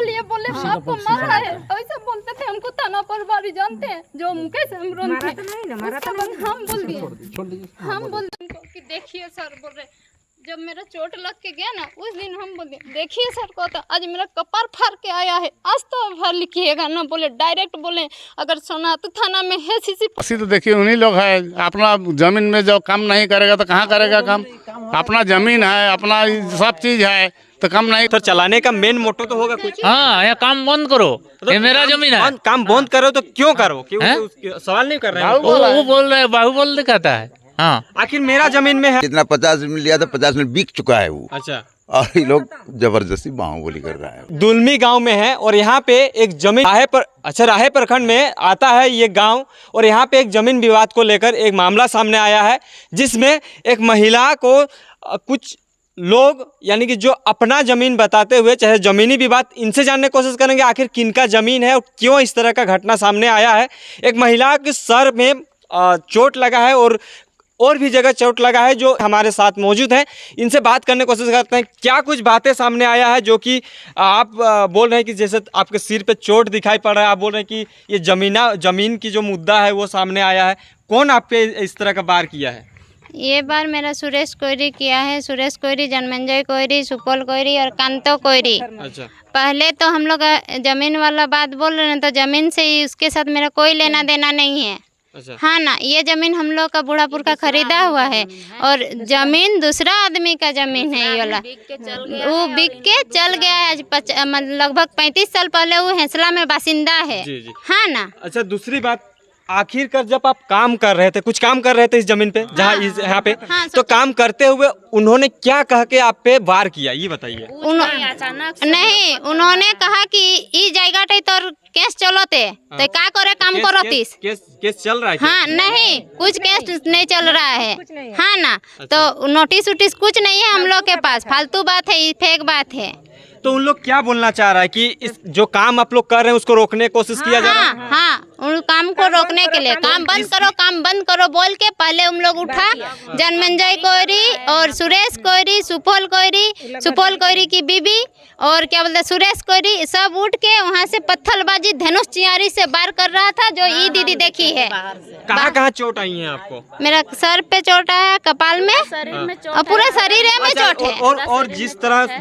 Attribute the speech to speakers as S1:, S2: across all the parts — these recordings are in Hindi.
S1: लिए बोले आपको मारा है, ऐसा बोलते थे। हमको थाना प्रभारी जानते हैं जो मुकेश हेम्ब्रम थे, हम बोल दिए उनको कि देखिए सर बोल रहे, जब मेरा चोट लग के गया ना उस दिन हम बोले देखिए सर को तो आज मेरा कपार फाड़ के आया है, आज तो भर लिखिएगा ना, बोले डायरेक्ट बोले अगर सोना तो थाना में है सीसी।
S2: तो देखिए उन्हीं लोग है, अपना जमीन में जो काम नहीं करेगा तो कहाँ करेगा काम, अपना जमीन है, अपना सब चीज है तो काम नहीं।
S3: तो चलाने का मेन मोटो तो होगा कुछ।
S4: हाँ, ये काम बंद करो, ये मेरा जमीन है।
S3: काम बंद करो तो क्यों करो, क्यों सवाल नहीं कर रहे हैं?
S4: वो बोल रहे, बाहुबल दिखाता है। हाँ,
S3: आखिर मेरा जमीन में है।
S5: जितना 50 में लिया था 50 में बिक चुका है वो।
S3: अच्छा,
S5: और ये लोग जबरदस्ती बाहुबली कर रहा है।
S3: दुलमी गांव में है और यहाँ पे एक जमीन राहे प्रखंड में आता है ये गांव, और यहाँ पे एक जमीन विवाद को लेकर एक मामला सामने आया है, जिसमें एक महिला को कुछ लोग यानी कि जो अपना जमीन बताते हुए, चाहे जमीनी विवाद, इनसे जानने की कोशिश करेंगे आखिर किनका जमीन है और क्यों इस तरह का घटना सामने आया है। एक महिला के सर में चोट लगा है और भी जगह चोट लगा है, जो हमारे साथ मौजूद हैं, इनसे बात करने की कोशिश करते हैं। क्या कुछ बातें सामने आया है जो कि आप बोल रहे हैं कि जैसे आपके सिर पे चोट दिखाई पड़ रहा है, आप बोल रहे हैं कि ये जमीन की जो मुद्दा है वो सामने आया है। कौन आप पे इस तरह का वार किया है?
S1: ये बार मेरा सुरेश कोयरी किया है, सुरेश कोयरी, जन्मंजय कोयरी, सुपौल कोयरी और कांतो कोयरी।
S3: अच्छा,
S1: पहले तो हम लोग जमीन वाला बात बोल रहे हैं, तो जमीन से ही उसके साथ मेरा कोई लेना देना नहीं है।
S3: अच्छा,
S1: हाँ ना, ये जमीन हम लोग का बूढ़ापुर का खरीदा हुआ है और जमीन दूसरा आदमी का जमीन है। ये वाला वो बिक के चल गया है। आज लगभग 35 साल पहले वो हेंसला में बासिंदा है।
S3: जी जी।
S1: हाँ ना।
S3: अच्छा, दूसरी बात, आखिरकार जब आप काम कर रहे थे, कुछ काम कर रहे थे इस जमीन पे, जहाँ यहाँ पे, तो काम करते हुए उन्होंने क्या कह के आप पे वार किया, ये बताइए।
S1: नहीं, उन्होंने कहा कि ई जगह तो केस चलोते तो क्या करे, काम करो तीस।
S3: केस चल रहा है?
S1: हाँ, नहीं, कुछ केस नहीं चल रहा है। हाँ ना, तो नोटिस उटिस कुछ नहीं है हम लोग के पास, फालतू बात है, फेक बात है।
S3: तो उन लोग क्या बोलना चाह रहा है कि इस जो काम आप लोग कर रहे हैं उसको रोकने की कोशिश किया जा रहा है?
S1: हाँ, उन काम को रोकने के लिए काम बंद करो बोल के पहले हम लोग उठा। जन्मंजय कोयरी और सुरेश कोयरी, सुपौल कोयरी की बीबी और क्या बोलते सुरेश कोयरी, सब उठ के वहाँ से पत्थरबाजी धनुष चियारी से वार कर रहा था, जो ये दीदी देखी है।
S3: कहाँ चोट आई है आपको?
S1: मेरा सर पे चोट है, कपाल में और पूरे शरीर में चोट है।
S3: और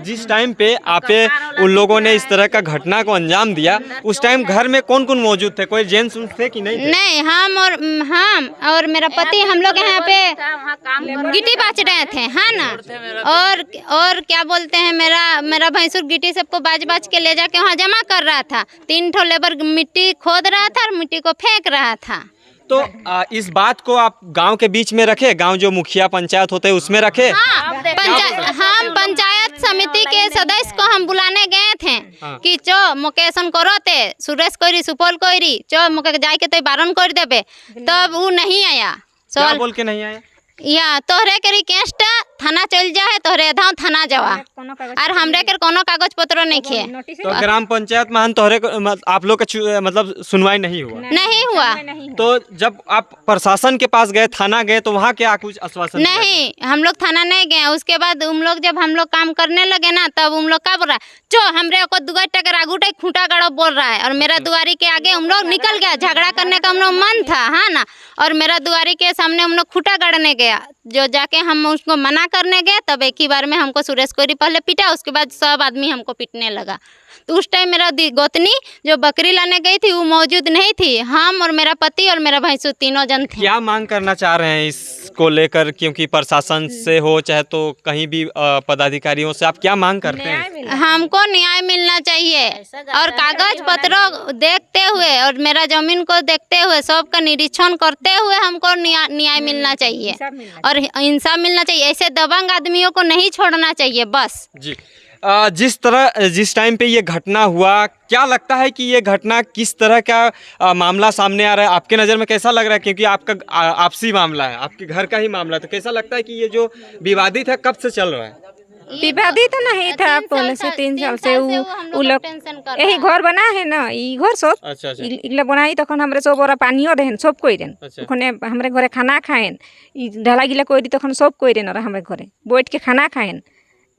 S3: जिस टाइम पे आप उन लोगों ने इस तरह का घटना को अंजाम दिया, उस टाइम घर में कौन कौन मौजूद थे? कोई जेंट्स थे कि नहीं थे?
S1: नहीं, हम और मेरा पति, हम लोग यहाँ पे गिट्टी बाच रहे थे। हाँ ना, और क्या बोलते हैं, मेरा भैंसुर गिट्टी सबको बाज के ले जाके वहाँ जमा कर रहा था। 3 ठो लेबर मिट्टी खोद रहा था और मिट्टी को फेंक रहा था।
S3: तो इस बात को आप गांव के बीच में रखे, गांव जो मुखिया पंचायत होते हैं उसमें रखे?
S1: हम पंचायत समिति के सदस्य को हम बुलाने गए थे कि चो मुकेशन करो ते सुरेश कोयरी, सुपौल कोयरी, चो मुके जाके तो बारण कर देबे, तब वो नहीं आया।
S3: क्या बोल के नहीं आया?
S1: या तोहरे के रिक्वेस्ट थाना चल जाए, तोहरे धाव थाना जावा और हमरे के कोनो कागज पत्र नहीं खे।
S3: तो ग्राम पंचायत में तोहरे आप लोग का मतलब सुनवाई नहीं हुआ? तो जब आप प्रशासन के पास गए, थाना गए, तो वहाँ क्या कुछ आश्वासन? नहीं,
S1: हम लोग थाना नहीं गए। उसके बाद जब हम लोग काम करने लगे ना, तब हम लोग क्या बोल रहा है, जो हमरे को दुआ टकर आगूटे खूंटा गाड़ो बोल रहा है, और मेरा दुआरी के आगे हम लोग निकल गया। झगड़ा करने का हम लोग मन था। हाँ ना, और मेरा दुआरी के सामने हम लोग खूंटा गाड़ने गया, जो जाके हम उसको मना करने गए, तब एक ही बार में हमको सुरेश कोयरी पहले पीटा, उसके बाद सब आदमी हमको पीटने लगा। तो उस टाइम मेरा गोतनी जो बकरी लाने गई थी वो मौजूद नहीं थी। हम और मेरा पति और मेरा भैंसू तीनों जन थे।
S3: क्या मांग करना चाह रहे हैं इसको लेकर, क्योंकि प्रशासन से हो चाहे तो कहीं भी पदाधिकारियों से, आप क्या मांग करते हैं?
S1: हमको न्याय मिलना चाहिए और कागज पत्रों देखते हुए और मेरा जमीन को देखते हुए, सबका निरीक्षण करते हुए हमको न्याय मिलना चाहिए और इंसाफ मिलना चाहिए। ऐसे दबंग आदमियों को नहीं छोड़ना चाहिए बस।
S3: जी, जिस टाइम पे ये घटना हुआ, क्या लगता है कि ये घटना किस तरह का मामला सामने आ रहा है? आपके नज़र में कैसा लग रहा है? क्योंकि आपका आपसी मामला है, आपके घर का ही मामला, तो कैसा लगता है कि ये जो विवादित है कब से चल रहा है?
S6: विवादित तो नहीं था, पहले से 3 साल से उ लोग यही घर बना है ना, ई घर सब।
S3: अच्छा।
S6: इगला बनाई तखन हमरे सब ओरा पानियो देहन, सब कोई देन। ओखने हमरे घरे खाना खाएन, ई ढाला गिला कोई दी तखन सब कोई देन, और हमरे घरे बैठ के खाना खाएन।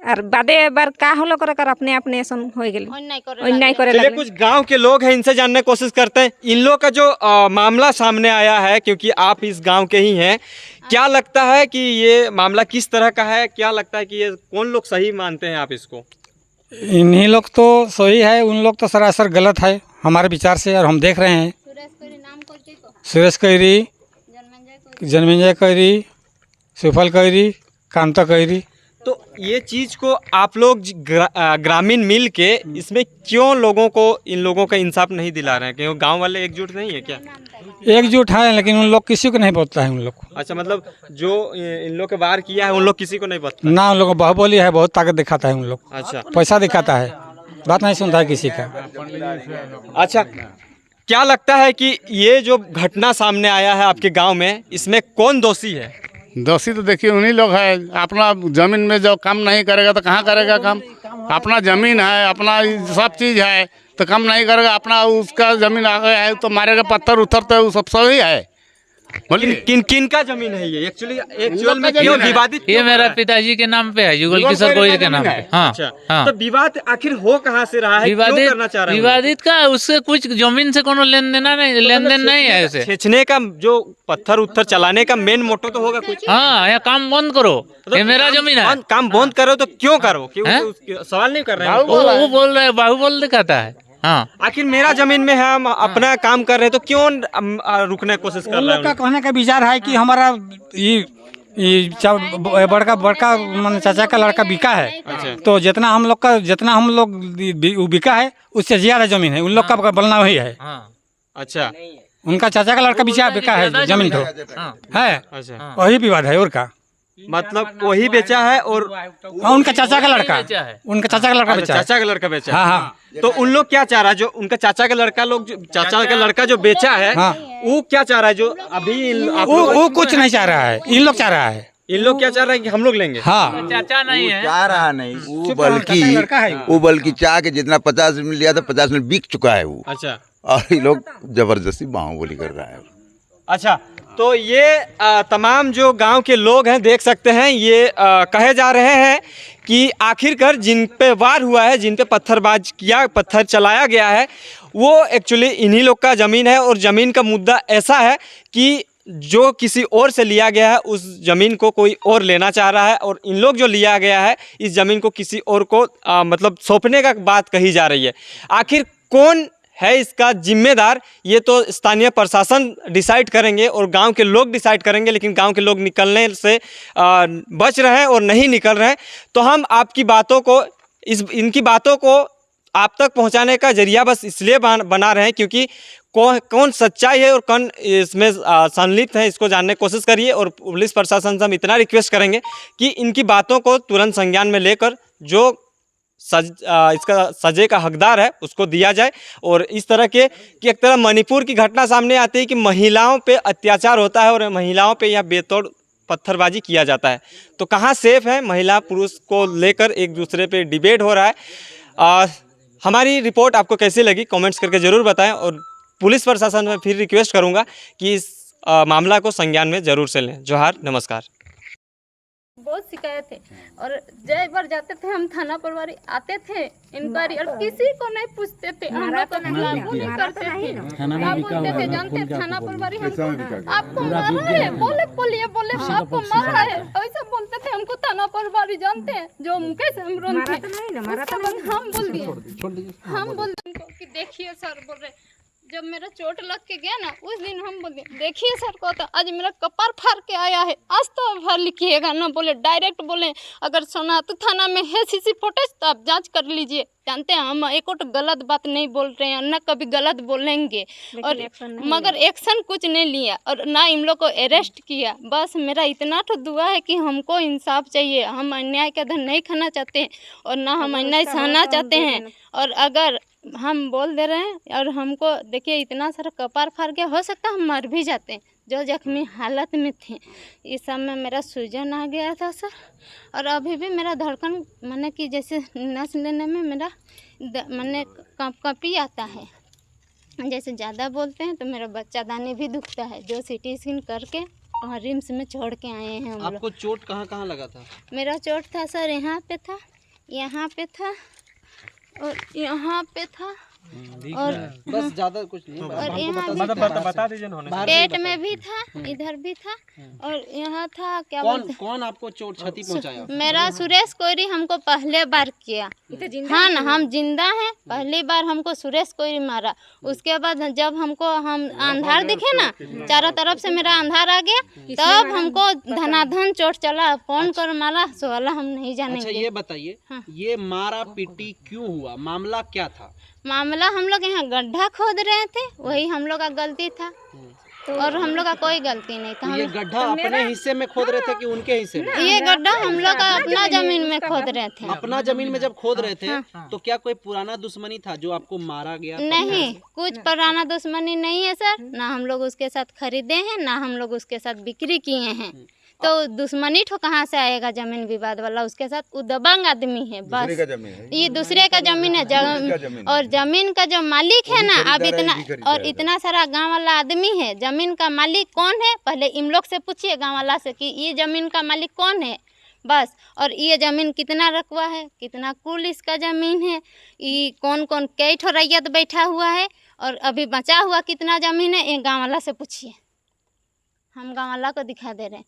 S6: और बादे बार का होलो कर अपने अपने ऐसा हो गेल
S1: अन्याय
S6: करे
S3: चलिए
S6: लगे।
S3: कुछ गांव के लोग हैं, इनसे जानने की कोशिश करते हैं। इन लोग का जो मामला सामने आया है, क्योंकि आप इस गांव के ही हैं, क्या लगता है कि ये मामला किस तरह का है? क्या लगता है कि ये कौन लोग सही मानते हैं आप इसको?
S7: इन्हीं लोग तो सही है, उन लोग तो सरासर गलत है हमारे विचार से, और हम देख रहे हैं। सुरेश कैरी, जन्मेंजय कैरी, सुफल कैरी, कांता कैरी।
S3: तो ये चीज़ को आप लोग ग्रामीण मिल के इसमें क्यों लोगों को, इन लोगों का इंसाफ नहीं दिला रहे हैं? क्यों गांव वाले एकजुट नहीं है क्या?
S7: एकजुट है, लेकिन उन लोग किसी को नहीं बोलता है उन लोग को।
S3: अच्छा, मतलब जो इन लोग के वार किया है उन लोग किसी को नहीं बताता?
S7: ना, उन लोग को बाहुबली है, बहुत ताकत दिखाता है उन लोग,
S3: अच्छा
S7: पैसा दिखाता है, बात नहीं सुनता है किसी का।
S3: अच्छा, क्या लगता है कि ये जो घटना सामने आया है आपके गांव में, इसमें कौन दोषी है?
S2: दोषी तो देखिए उन्हीं लोग है। अपना जमीन में जो काम नहीं करेगा तो कहाँ करेगा काम? अपना जमीन है, अपना सब चीज़ है, तो काम नहीं करेगा। अपना उसका जमीन आ गया है तो मारेगा, पत्थर उतरते वो सब सही है। बोलिए
S3: किन किन का जमीन है ये? एक्चुअल में क्यों विवादित?
S4: ये मेरा पिताजी के नाम पे है, युगल किशोर गोयल के नाम पे। हाँ
S3: अच्छा,
S4: हाँ।
S3: तो विवाद आखिर हो कहाँ से रहा है? क्यों करना चाह रहे हैं?
S4: विवादित का उससे कुछ जमीन से कोनो लेन देन नहीं है उसे।
S3: छेचने का, जो पत्थर उत्थर चलाने का मेन मोटो तो होगा कुछ।
S4: हाँ, ये काम बंद करो, ये मेरा जमीन है।
S3: काम बंद करो तो क्यों करो? क्यों सवाल नहीं कर रहे हैं?
S4: वो बोल रहे हैं, बाहुबल दिखाता है। हाँ,
S3: आखिर मेरा जमीन में है, हम अपना काम कर रहे हैं, तो क्यों रुकने की कोशिश कर
S7: उन
S3: रहे
S7: लोग का
S3: हैं?
S7: कहने का विचार है कि हमारा ये बड़का मान चाचा का लड़का बिका है, तो जितना हम लोग बिका है उससे ज्यादा जमीन है, उन लोग का बोलना वही है।
S4: हाँ,
S3: अच्छा
S7: उनका चाचा का लड़का बिका है जमीन, तो है
S3: अच्छा,
S7: वही विवाद है और का।
S3: मतलब वही बेचा है और
S7: हाँ, उनका चाचा का लड़का,
S4: बेचा है।
S7: उनका चाचा का लड़का
S3: अच्छा,
S7: बेचा है।
S3: चाचा का लड़का बेचा है।
S7: हाँ हाँ,
S3: तो उन लोग क्या चाह रहा है? जो उनका चाचा का लड़का चाचा का लड़का जो बेचा है,
S7: हाँ।
S3: वो क्या चाह रहा है? जो अभी
S7: वो कुछ नहीं चाह रहा है, इन लोग चाह रहा है।
S3: इन लोग क्या चाह रहे हैं कि हम लोग लेंगे?
S7: हाँ,
S4: चाचा नहीं है।
S5: चाह रहा नहीं,
S7: लड़का है
S5: वो बल्कि चाह के जितना 50 में लिया था 50 में बिक चुका है वो,
S3: अच्छा
S5: और ये लोग जबरदस्ती बाहुबली कर रहा है।
S3: अच्छा, तो ये तमाम जो गांव के लोग हैं, देख सकते हैं, ये कहे जा रहे हैं कि आखिरकार जिन पे वार हुआ है, जिन पे पत्थर चलाया गया है, वो एक्चुअली इन्हीं लोग का ज़मीन है। और ज़मीन का मुद्दा ऐसा है कि जो किसी और से लिया गया है, उस ज़मीन को कोई और लेना चाह रहा है, और इन लोग जो लिया गया है इस ज़मीन को किसी और को मतलब सौंपने का बात कही जा रही है। आखिर कौन है इसका जिम्मेदार, ये तो स्थानीय प्रशासन डिसाइड करेंगे और गांव के लोग डिसाइड करेंगे, लेकिन गांव के लोग निकलने से बच रहे हैं और नहीं निकल रहे हैं। तो हम आपकी बातों को, इनकी बातों को आप तक पहुंचाने का जरिया बस इसलिए बना रहे हैं क्योंकि कौन सच्चाई है और कौन इसमें संलिप्त है, इसको जानने की कोशिश करिए। और पुलिस प्रशासन से हम इतना रिक्वेस्ट करेंगे कि इनकी बातों को तुरंत संज्ञान में लेकर जो इसका सजे का हकदार है उसको दिया जाए। और इस तरह के कि एक तरह मणिपुर की घटना सामने आती है कि महिलाओं पे अत्याचार होता है और महिलाओं पे यहाँ बेतौड़ पत्थरबाजी किया जाता है, तो कहाँ सेफ है? महिला पुरुष को लेकर एक दूसरे पे डिबेट हो रहा है। हमारी रिपोर्ट आपको कैसी लगी कमेंट्स करके ज़रूर बताएं। और पुलिस प्रशासन में फिर रिक्वेस्ट करूँगा कि इस मामला को संज्ञान में ज़रूर से लें। जोहार, नमस्कार।
S1: बहुत शिकायत है और जय बार जाते थे हम थाना प्रभारी आते थे इंक्वायरी और किसी को नहीं पूछते थे, हम लोग को लागू नहीं करते थे। आप बोलते थे जानते थाना प्रभारी हमको आपको मारा है, बोले आपको मारा है, ऐसा बोलते थे हमको थाना प्रभारी जानते हैं जो मुकेश अमरोन थे। उसके बाद हम बोल दिए कि देखिए सर बोल रहे जब मेरा चोट लग के गया ना उस दिन हम बोले देखिए सर को तो आज मेरा कपार फाड़ के आया है, आज तो भर लिखिएगा ना। बोले डायरेक्ट बोले अगर सोनातू थाना में है सीसी फुटेज तो आप जांच कर लीजिए। जानते हैं हम एक तो गलत बात नहीं बोल रहे हैं ना कभी गलत बोलेंगे, और मगर एक्शन कुछ नहीं लिया और ना इन लोग को अरेस्ट किया। बस मेरा इतना तो दुआ है कि हमको इंसाफ चाहिए, हम अन्याय का धन नहीं खाना चाहते और ना हम अन्याय सहना चाहते हैं। और अगर हम बोल दे रहे हैं और हमको देखिए इतना सारा कपार फाड़ गया, हो सकता है हम मर भी जाते हैं जो जख्मी हालत में थे। इस समय मेरा सूजन आ गया था सर, और अभी भी मेरा धड़कन माने कि जैसे नस लेने में मेरा माने कंपी आता है, जैसे ज़्यादा बोलते हैं तो मेरा बच्चादानी भी दुखता है। जो CT स्कैन करके वहाँ रिम्स में छोड़ के आए हैं हम लोग।
S3: आपको चोट कहाँ कहाँ लगा था?
S1: मेरा चोट था सर यहाँ पे था, यहाँ पे था और यहाँ पे था और
S3: बस ज्यादा कुछ नहीं,
S1: और यहाँ भी
S3: बता दीजिए ना।
S1: पेट में भी था, इधर भी था और यहाँ था। क्या बोलते हैं?
S3: कौन आपको चोट क्षति पहुंचाया?
S1: मेरा सुरेश कोयरी हमको पहले बार किया। हाँ ना, हम जिंदा हैं। पहली बार हमको सुरेश कोयरी मारा। उसके बाद जब हमको हम अंधार दिखे ना, चारों तरफ से मेरा अंधार आ गया, तब हमको धनाधन चोट चला। कौन कर मारा सो वाला हम नहीं
S3: अच्छा
S1: जानेंगे।
S3: ये बताइए, ये मारा पीटी क्यों हुआ? मामला क्या था?
S1: मामला हम लोग यहाँ गड्ढा खोद रहे थे, वही हम लोग का गलती था और हम लोग का कोई गलती नहीं था।
S3: ये गड्ढा अपने हिस्से में खोद रहे थे कि उनके हिस्से में?
S1: ये गड्ढा हम लोग का अपना जमीन में खोद रहे थे।
S3: अपना जमीन में जब खोद रहे थे तो क्या कोई पुराना दुश्मनी था जो आपको मारा गया?
S1: नहीं, कुछ पुराना दुश्मनी नहीं है सर। ना हम लोग उसके साथ खरीदे हैं, ना हम लोग उसके साथ बिक्री किए हैं। तो दुश्मनी ठो कहाँ से आएगा जमीन विवाद वाला? उसके साथ वो दबंग आदमी है बस। ये दूसरे का जमीन है और जमीन का जो मालिक है ना, अब इतना सारा गांव वाला आदमी है। जमीन का मालिक कौन है पहले इन लोग से पूछिए, गांव वाला से, कि ये जमीन का मालिक कौन है बस। और ये ज़मीन कितना रकबा है, कितना कुल इसका ज़मीन है, ये कौन कौन कई ठो रैयत बैठा हुआ है और अभी बचा हुआ कितना ज़मीन है, ये गाँव वाला से पूछिए। हम गाँव वाला को दिखा दे रहे हैं।